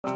Good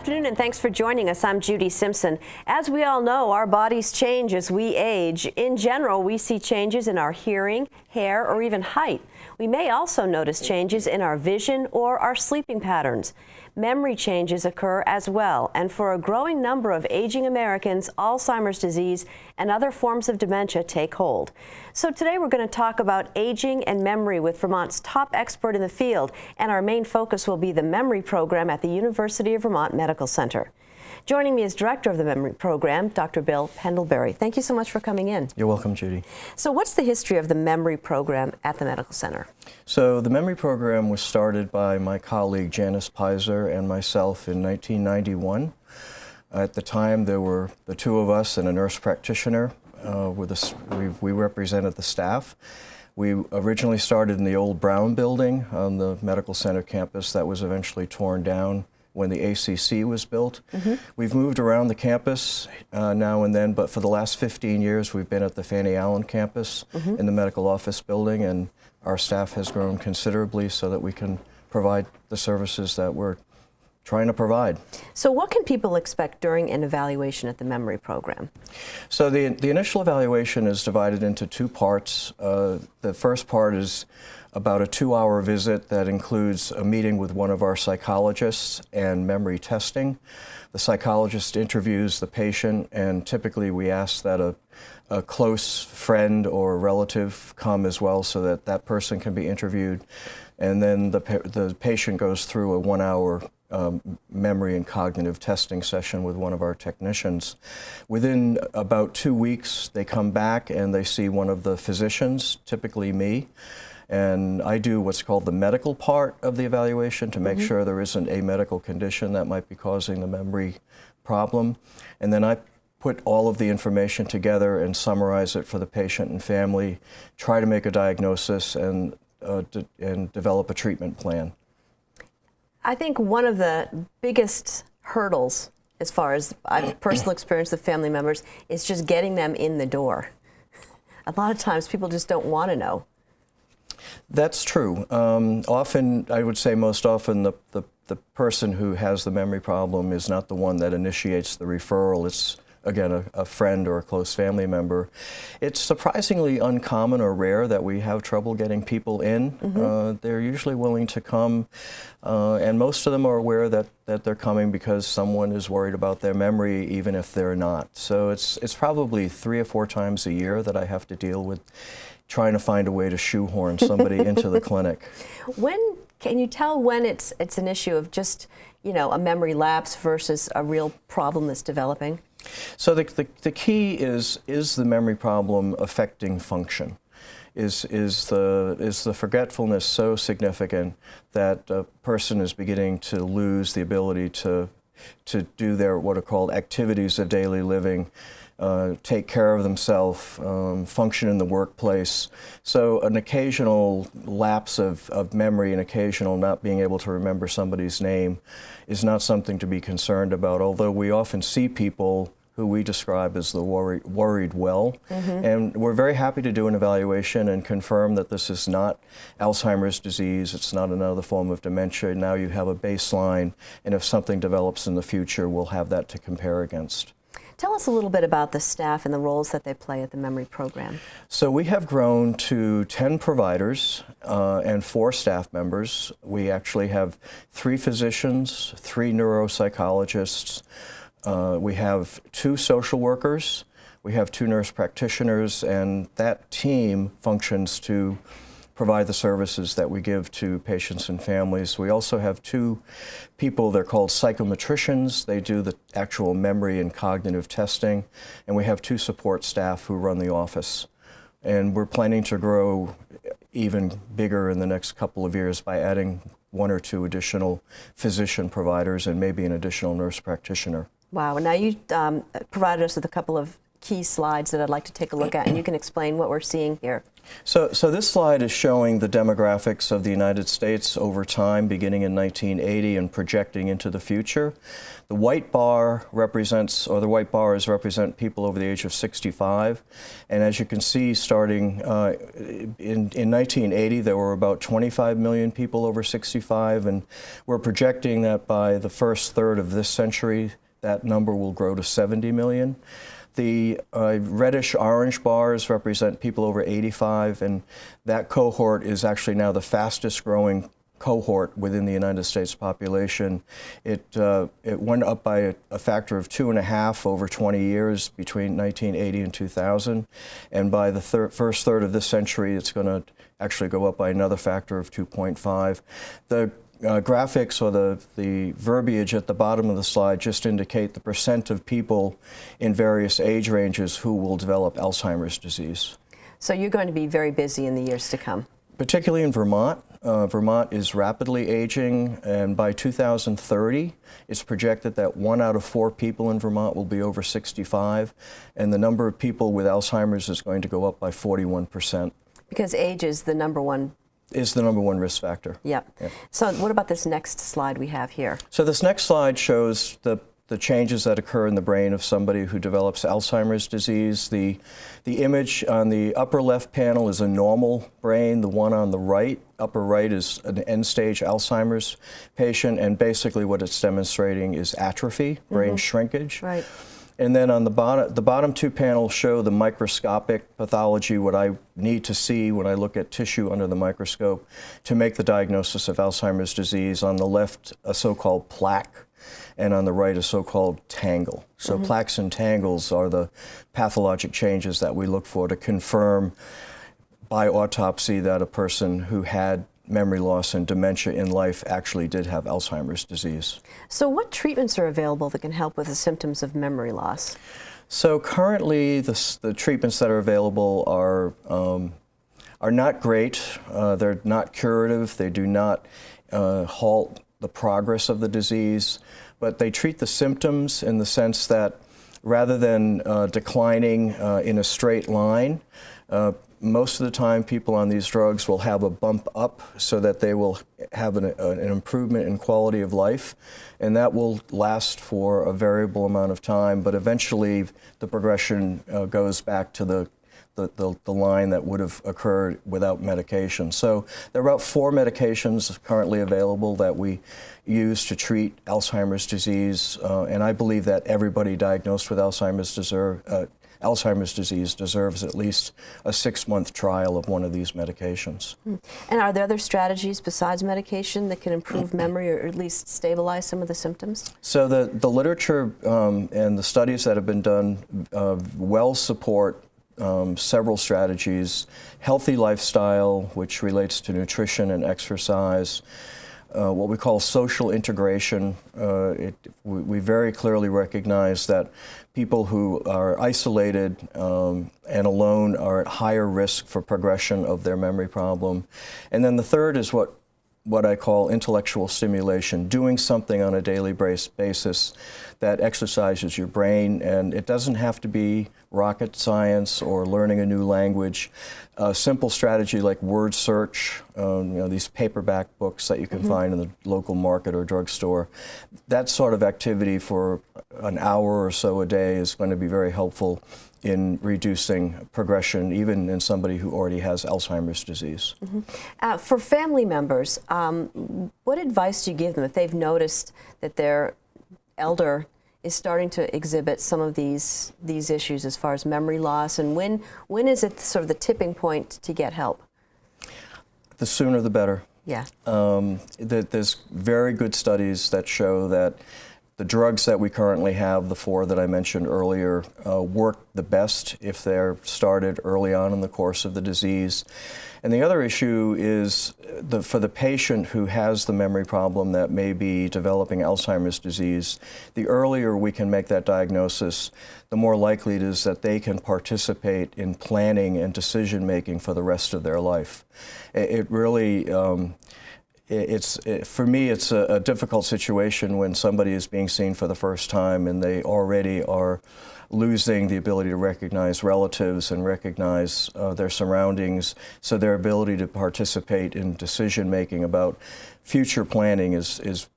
afternoon, and thanks for joining us. I'm Judy Simpson. As we all know, our bodies change as we age. In general, we see changes in our hearing, hair, or even height. We may also notice changes in our vision or our sleeping patterns. Memory changes occur as well, and for a growing number of aging Americans, Alzheimer's disease and other forms of dementia take hold. So today we're going to talk about aging and memory with Vermont's top expert in the field, and our main focus will be the memory program at the University of Vermont Medical Center. Joining me is Director of the Memory Program, Dr. Bill Pendlebury. Thank you so much for coming in. You're welcome, Judy. So what's the history of the Memory Program at the Medical Center? So the Memory Program was started by my colleague Janice Pizer and myself in 1991. At the time, there were the two of us and a nurse practitioner. We represented the staff. We originally started in the old Brown building on the Medical Center campus that was eventually torn down when the ACC was built. We've moved around the campus now and then, but for the last 15 years we've been at the Fanny Allen campus in the medical office building, and our staff has grown considerably so that we can provide the services that we're trying to provide. So what can people expect during an evaluation at the Memory Program? So the initial evaluation is divided into two parts. The first part is about a 2-hour visit that includes a meeting with one of our psychologists and memory testing. The psychologist interviews the patient, and typically we ask that a close friend or relative come as well so that that person can be interviewed. And then the patient goes through a 1-hour memory and cognitive testing session with one of our technicians. Within about 2 weeks, they come back and they see one of the physicians, typically me, and I do what's called the medical part of the evaluation to make sure there isn't a medical condition that might be causing the memory problem. And then I put all of the information together and summarize it for the patient and family, try to make a diagnosis and develop a treatment plan. I think one of the biggest hurdles, as far as I've personal experience with family members, is just getting them in the door. A lot of times people just don't want to know. That's true. Often, I would say most often, the person who has the memory problem is not the one that initiates the referral. It's, again, a friend or a close family member. It's surprisingly uncommon or rare that we have trouble getting people in. They're usually willing to come, and most of them are aware that they're coming because someone is worried about their memory, even if they're not. So it's probably 3 or 4 times a year that I have to deal with trying to find a way to shoehorn somebody into the clinic. When can you tell when it's an issue of just, you know, a memory lapse versus a real problem that's developing? So the key is the memory problem affecting function? Is the forgetfulness so significant that a person is beginning to lose the ability to do their what are called activities of daily living, take care of themselves, function in the workplace? So an occasional lapse of memory, an occasional not being able to remember somebody's name is not something to be concerned about, although we often see people who we describe as the worried well. And we're very happy to do an evaluation and confirm that this is not Alzheimer's disease, it's not another form of dementia. Now you have a baseline, and if something develops in the future, we'll have that to compare against. Tell us a little bit about the staff and the roles that they play at the Memory Program. So we have grown to 10 providers and 4 staff members. We actually have 3 physicians, 3 neuropsychologists. We have 2 social workers. We have 2 nurse practitioners, and that team functions to provide the services that we give to patients and families. We also have 2 people, they're called psychometricians. They do the actual memory and cognitive testing, and we have 2 support staff who run the office. And we're planning to grow even bigger in the next couple of years by adding 1 or 2 additional physician providers and maybe an additional nurse practitioner. Wow, now you provided us with a couple of key slides that I'd like to take a look at, and you can explain what we're seeing here. So this slide is showing the demographics of the United States over time, beginning in 1980 and projecting into the future. The white bar represents, or the white bars represent people over the age of 65. And as you can see, starting in 1980, there were about 25 million people over 65, and we're projecting that by the first third of this century, that number will grow to 70 million. The reddish-orange bars represent people over 85, and that cohort is actually now the fastest-growing cohort within the United States population. It went up by a factor of 2.5 over 20 years between 1980 and 2000, and by the first third of this century, it's going to actually go up by another factor of 2.5. The graphics or the verbiage at the bottom of the slide just indicate the percent of people in various age ranges who will develop Alzheimer's disease. So you're going to be very busy in the years to come. Particularly in Vermont. Vermont is rapidly aging, and by 2030, it's projected that 1 out of 4 people in Vermont will be over 65, and the number of people with Alzheimer's is going to go up by 41%. Because age is the number one risk factor. Yep. Yeah. So what about this next slide we have here? So this next slide shows the changes that occur in the brain of somebody who develops Alzheimer's disease. The image on the upper left panel is a normal brain. The one on the right, upper right, is an end-stage Alzheimer's patient, and basically what it's demonstrating is atrophy, brain shrinkage. Right. And then on the bottom two panels show the microscopic pathology, what I need to see when I look at tissue under the microscope to make the diagnosis of Alzheimer's disease. On the left, a so-called plaque, and on the right, a so-called tangle. So plaques and tangles are the pathologic changes that we look for to confirm by autopsy that a person who had memory loss and dementia in life actually did have Alzheimer's disease. So what treatments are available that can help with the symptoms of memory loss? So currently, the treatments that are available are not great. They're not curative. They do not halt the progress of the disease, but they treat the symptoms in the sense that rather than declining in a straight line, most of the time people on these drugs will have a bump up so that they will have an improvement in quality of life, and that will last for a variable amount of time, but eventually the progression goes back to the line that would have occurred without medication. So there are about 4 medications currently available that we use to treat Alzheimer's disease, and I believe that everybody diagnosed with Alzheimer's disease deserves at least a 6-month trial of one of these medications. And are there other strategies besides medication that can improve memory or at least stabilize some of the symptoms? So the literature and the studies that have been done well support several strategies: healthy lifestyle, which relates to nutrition and exercise, what we call social integration. We very clearly recognize that people who are isolated and alone are at higher risk for progression of their memory problem. And then the third is what I call intellectual stimulation, doing something on a daily basis that exercises your brain, and it doesn't have to be rocket science or learning a new language. A simple strategy like word search, these paperback books that you can find in the local market or drugstore, that sort of activity for an hour or so a day is going to be very helpful in reducing progression, even in somebody who already has Alzheimer's disease. For family members, what advice do you give them if they've noticed that their elder is starting to exhibit some of these issues as far as memory loss, and when is it sort of the tipping point to get help? The sooner the better. Yeah. There's very good studies that show that the drugs that we currently have, the 4 that I mentioned earlier, work the best if they're started early on in the course of the disease. And the other issue is for the patient who has the memory problem that may be developing Alzheimer's disease, the earlier we can make that diagnosis, the more likely it is that they can participate in planning and decision-making for the rest of their life. It really for me, it's a difficult situation when somebody is being seen for the first time and they already are losing the ability to recognize relatives and recognize their surroundings, so their ability to participate in decision making about future planning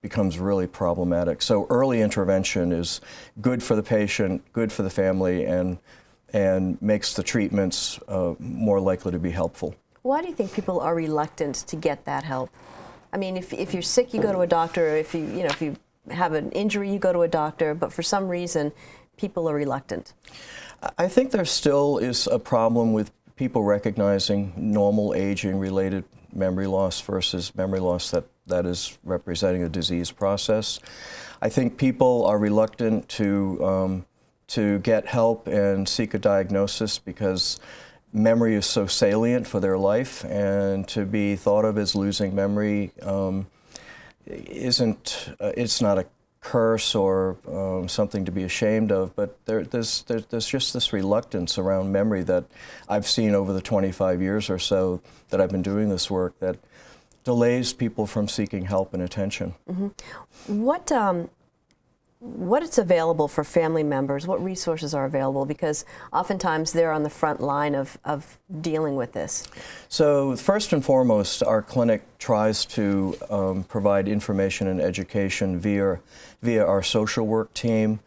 becomes really problematic. So early intervention is good for the patient, good for the family, and makes the treatments more likely to be helpful. Why do you think people are reluctant to get that help? I mean, if you're sick, you go to a doctor. If you have an injury, you go to a doctor. But for some reason, people are reluctant. I think there still is a problem with people recognizing normal aging-related memory loss versus memory loss that is representing a disease process. I think people are reluctant to get help and seek a diagnosis because memory is so salient for their life, and to be thought of as losing memory it's not a curse or something to be ashamed of, but there's just this reluctance around memory that I've seen over the 25 years or so that I've been doing this work that delays people from seeking help and attention. Mm-hmm. What is available for family members? What resources are available? Because oftentimes they're on the front line of dealing with this. So first and foremost, our clinic tries to provide information and education via our social work team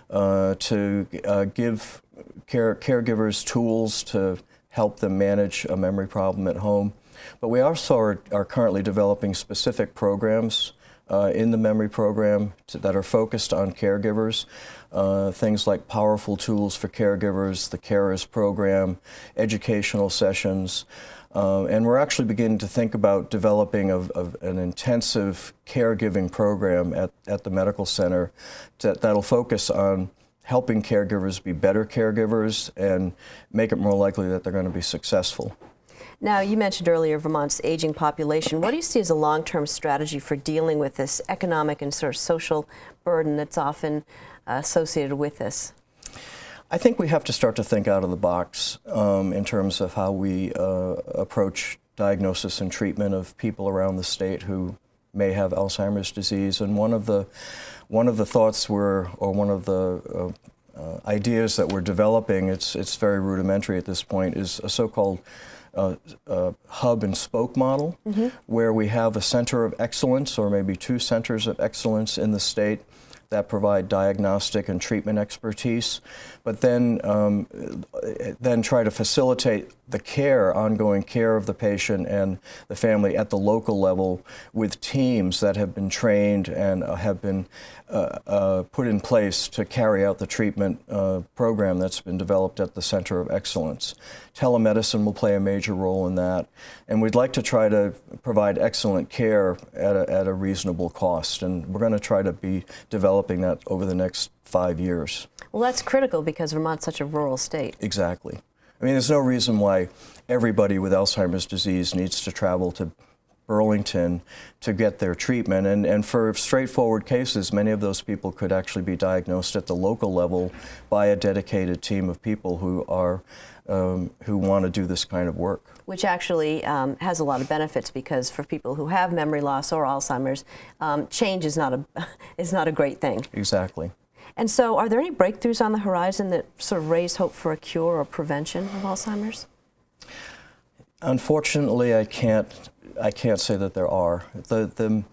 to give caregivers tools to help them manage a memory problem at home. But we also are currently developing specific programs in the memory program that are focused on caregivers, things like powerful tools for caregivers, the Carers program, educational sessions, and we're actually beginning to think about developing an intensive caregiving program at the medical center that'll focus on helping caregivers be better caregivers and make it more likely that they're going to be successful. Now, you mentioned earlier Vermont's aging population. What do you see as a long-term strategy for dealing with this economic and sort of social burden that's often associated with this? I think we have to start to think out of the box in terms of how we approach diagnosis and treatment of people around the state who may have Alzheimer's disease. And one of the thoughts one of the ideas that we're developing, it's very rudimentary at this point, is a so-called hub and spoke model, mm-hmm. where we have a center of excellence or maybe two centers of excellence in the state that provide diagnostic and treatment expertise, but then try to facilitate the care, ongoing care of the patient and the family at the local level with teams that have been trained and have been put in place to carry out the treatment program that's been developed at the Center of Excellence. Telemedicine will play a major role in that, and we'd like to try to provide excellent care at a reasonable cost, and we're going to try to be developing that over the next 5 years. Well, that's critical because Vermont's such a rural state. Exactly. I mean, there's no reason why everybody with Alzheimer's disease needs to travel to Burlington to get their treatment. And for straightforward cases, many of those people could actually be diagnosed at the local level by a dedicated team of people who want to do this kind of work. Which actually has a lot of benefits, because for people who have memory loss or Alzheimer's, change is not a great thing. Exactly. And so, are there any breakthroughs on the horizon that sort of raise hope for a cure or prevention of Alzheimer's? Unfortunately, I can't say that there are. The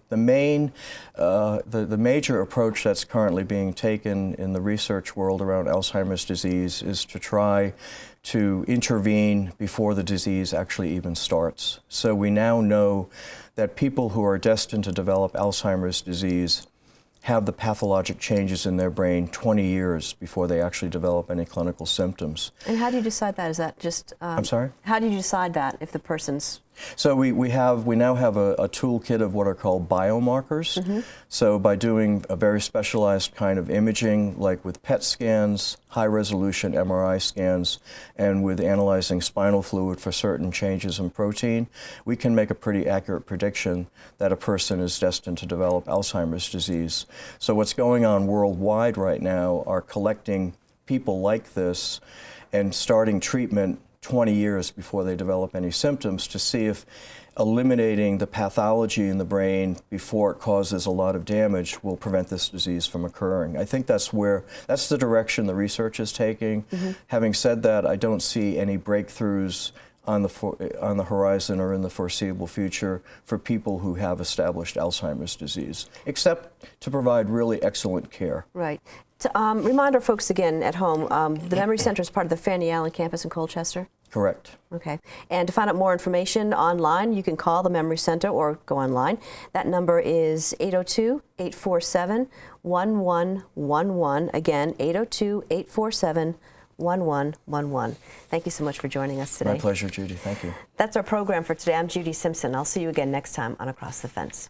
major approach that's currently being taken in the research world around Alzheimer's disease is to try to intervene before the disease actually even starts. So we now know that people who are destined to develop Alzheimer's disease have the pathologic changes in their brain 20 years before they actually develop any clinical symptoms. And how do you decide that? Is that just... I'm sorry? How do you decide that if the person's... So we now have a toolkit of what are called biomarkers. Mm-hmm. So by doing a very specialized kind of imaging, like with PET scans, high-resolution MRI scans, and with analyzing spinal fluid for certain changes in protein, we can make a pretty accurate prediction that a person is destined to develop Alzheimer's disease. So what's going on worldwide right now are collecting people like this and starting treatment 20 years before they develop any symptoms to see if eliminating the pathology in the brain before it causes a lot of damage will prevent this disease from occurring. I think that's the direction the research is taking. Having said that, I don't see any breakthroughs on the horizon or in the foreseeable future for people who have established Alzheimer's disease, except to provide really excellent care. Right. To remind our folks again at home, the Memory Center is part of the Fanny Allen campus in Colchester? Correct. Okay. And to find out more information online, you can call the Memory Center or go online. That number is 802-847-1111. Again, 802-847-1111. Thank you so much for joining us today. My pleasure, Judy. Thank you. That's our program for today. I'm Judy Simpson. I'll see you again next time on Across the Fence.